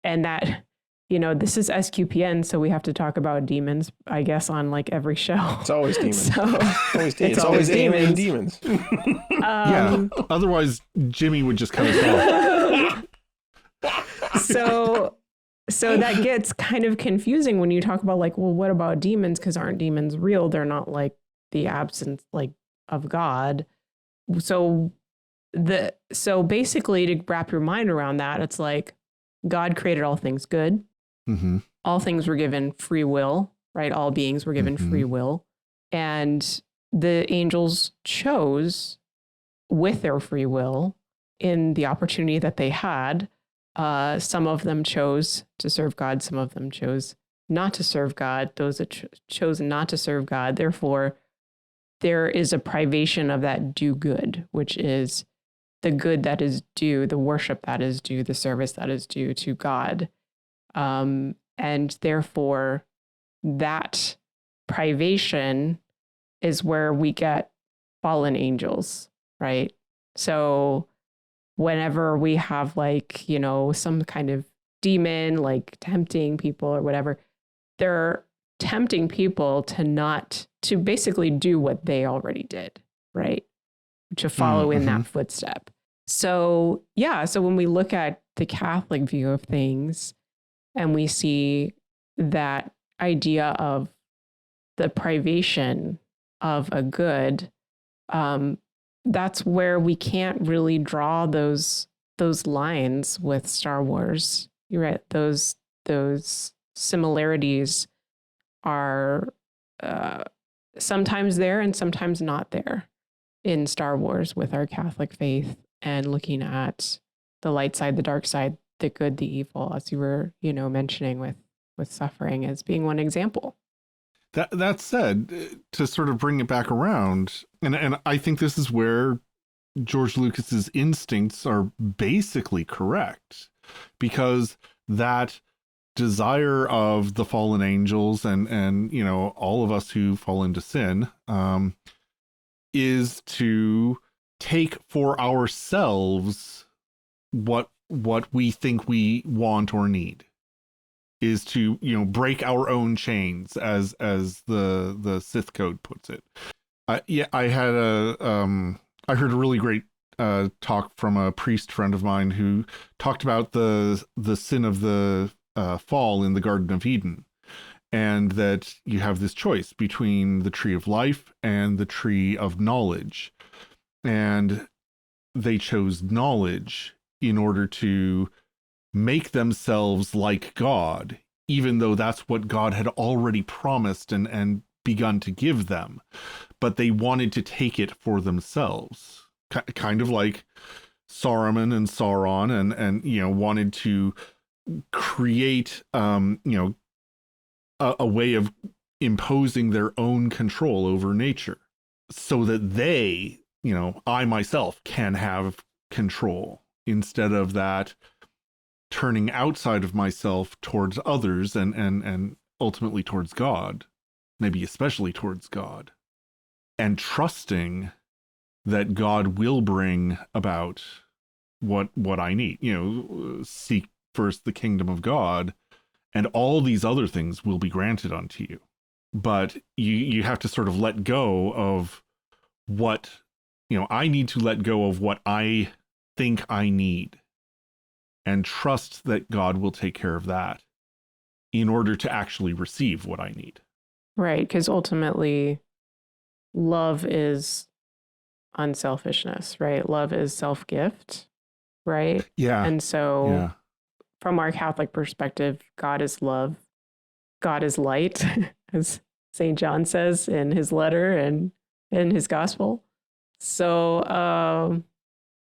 that, this is SQPN, so we have to talk about demons, I guess, on like every show. It's always demons. It's always demons. Yeah. Otherwise, Jimmy would just cut us off. So that gets kind of confusing when you talk about like, well, what about demons? Because aren't demons real? They're not like the absence like of God. So basically, to wrap your mind around that, it's like God created all things good. All things were given free will, right? All beings were given free will. And the angels chose with their free will in the opportunity that they had. Some of them chose to serve God. Some of them chose not to serve God. Those that chose not to serve God, therefore, there is a privation of that due good, which is the good that is due, the worship that is due, the service that is due to God. And therefore, that privation is where we get fallen angels, right? So whenever we have like, some kind of demon, like tempting people or whatever, they're tempting people to basically do what they already did, right? To follow in that footstep. So when we look at the Catholic view of things and we see that idea of the privation of a good, that's where we can't really draw those lines with Star Wars. You're right. Those similarities are sometimes there and sometimes not there in Star Wars with our Catholic faith and looking at the light side, the dark side, the good, the evil, as you were, mentioning with suffering as being one example. That said, to sort of bring it back around, and I think this is where George Lucas's instincts are basically correct, because that desire of the fallen angels and all of us who fall into sin is to take for ourselves what we think we want or need, is to break our own chains, as the Sith code puts it. I heard a really great talk from a priest friend of mine who talked about the sin of the fall in the Garden of Eden, and that you have this choice between the tree of life and the tree of knowledge, and they chose knowledge in order to make themselves like God, even though that's what God had already promised and begun to give them. But they wanted to take it for themselves, kind of like Saruman and Sauron, and wanted to create a way of imposing their own control over nature, so that they, I myself, can have control, instead of that turning outside of myself towards others and ultimately towards God, maybe especially towards God, and trusting that God will bring about what I need. Seek first the kingdom of God, and all these other things will be granted unto you. But you have to sort of let go of what, I need to let go of what I think I need, and trust that God will take care of that in order to actually receive what I need. Right, because ultimately, love is unselfishness, right? Love is self-gift, right? Yeah. And so from our Catholic perspective, God is love. God is light, as St. John says in his letter and in his gospel. So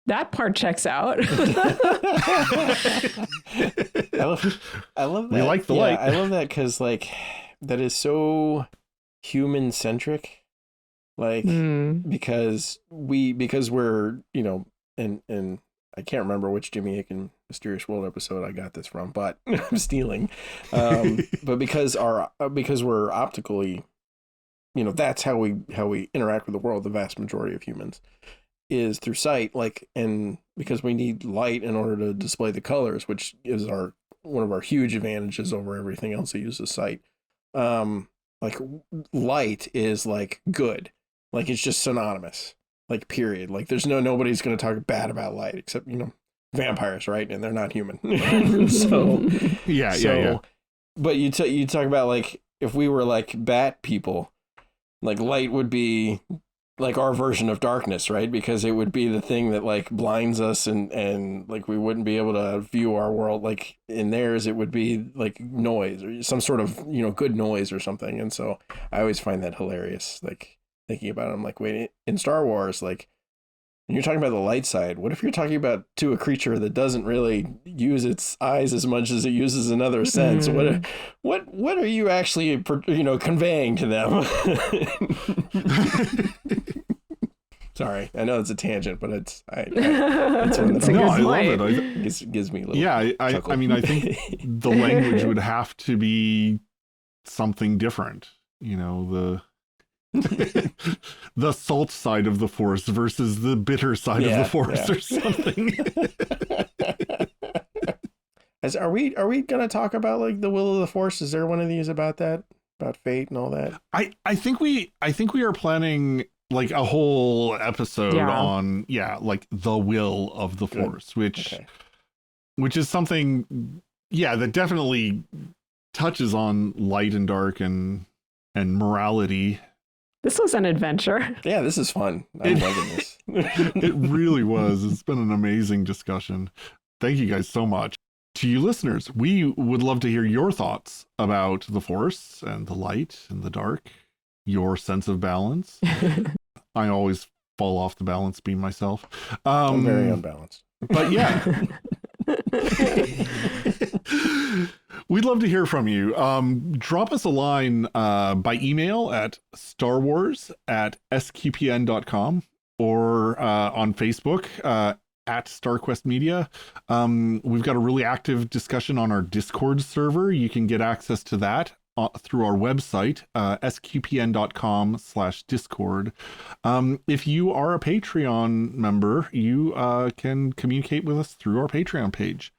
that part checks out. I love that. We like the light. I love that because that is so human centric. Because we're, and I can't remember which Jimmy Akin Mysterious World episode I got this from, but I'm stealing. But because we're optically that's how we interact with the world. The vast majority of humans is through sight, like, and because we need light in order to display the colors, which is one of our huge advantages over everything else that uses sight. Like light is like good, like it's just synonymous, like period. Like there's nobody's going to talk bad about light except vampires, right? And they're not human. So yeah. But you talk about like if we were like bat people, like light would be like our version of darkness, right? Because it would be the thing that like blinds us and like we wouldn't be able to view our world. Like in theirs, it would be like noise or some sort of, good noise or something. And so I always find that hilarious. Like thinking about it, I'm like, wait, in Star Wars, like when you're talking about the light side, what if you're talking about to a creature that doesn't really use its eyes as much as it uses another sense? What are you actually, conveying to them? Sorry, I know it's a tangent, but it's one of the I love it. It gives me a little chuckle. I mean, I think the language would have to be something different. The salt side of the Force versus the bitter side of the Force or something. Are we gonna talk about like the will of the Force? Is there one of these about that, about fate and all that? I think we are planning like a whole episode on like the will of the Force, which is something that definitely touches on light and dark and morality. This was an adventure. Yeah, this is fun. I'm loving this. It really was. It's been an amazing discussion. Thank you guys so much. To you listeners, we would love to hear your thoughts about the Force and the light and the dark, your sense of balance. I always fall off the balance beam myself. I'm very unbalanced. But yeah. We'd love to hear from you. Drop us a line by email at starwars@sqpn.com or on Facebook at StarQuest Media. We've got a really active discussion on our Discord server. You can get access to that through our website, sqpn.com/discord. If you are a Patreon member, you can communicate with us through our Patreon page.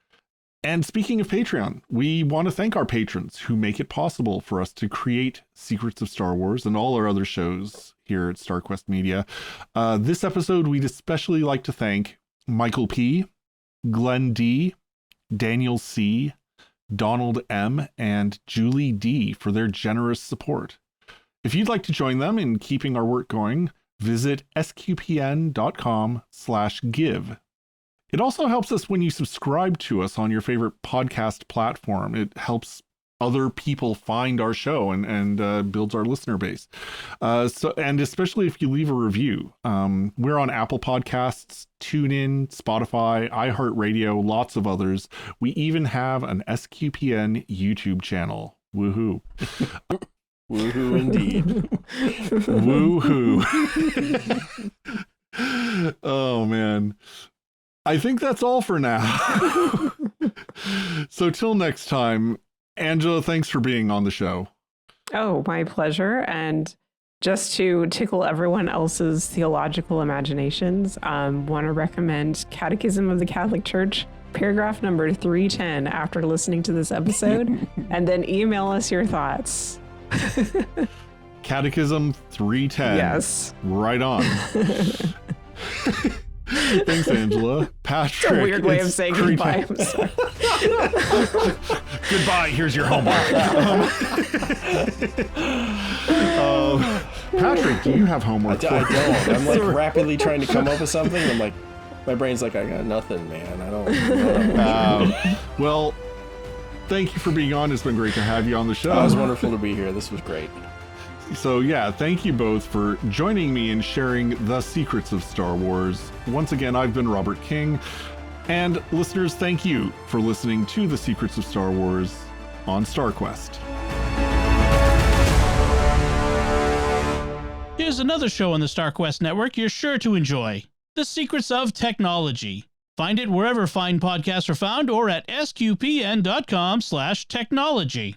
And speaking of Patreon, we want to thank our patrons who make it possible for us to create Secrets of Star Wars and all our other shows here at StarQuest Media. This episode, we'd especially like to thank Michael P., Glenn D., Daniel C., Donald M., and Julie D. for their generous support. If you'd like to join them in keeping our work going, visit sqpn.com/give. It also helps us when you subscribe to us on your favorite podcast platform. It helps other people find our show and builds our listener base. And especially if you leave a review. We're on Apple Podcasts, TuneIn, Spotify, iHeartRadio, lots of others. We even have an SQPN YouTube channel. Woohoo. Woohoo indeed. Woohoo. Oh, man. I think that's all for now. So till next time, Angela, thanks for being on the show. Oh, my pleasure. And just to tickle everyone else's theological imaginations, want to recommend Catechism of the Catholic Church, paragraph number 310 after listening to this episode, and then email us your thoughts. Catechism 310. Yes. Right on. Thanks, Angela. Patrick. It's a weird way of saying goodbye. I'm sorry. Goodbye. Here's your homework. Patrick, do you have homework? I don't. I'm like rapidly trying to come up with something. I'm like, my brain's like, I got nothing, man. I don't know. Well, thank you for being on. It's been great to have you on the show. Oh, it was wonderful to be here. This was great. So yeah, thank you both for joining me in sharing the secrets of Star Wars. Once again, I've been Robert King. And listeners, thank you for listening to the Secrets of Star Wars on StarQuest. Here's another show on the StarQuest network you're sure to enjoy. The Secrets of Technology. Find it wherever fine podcasts are found or at sqpn.com/technology.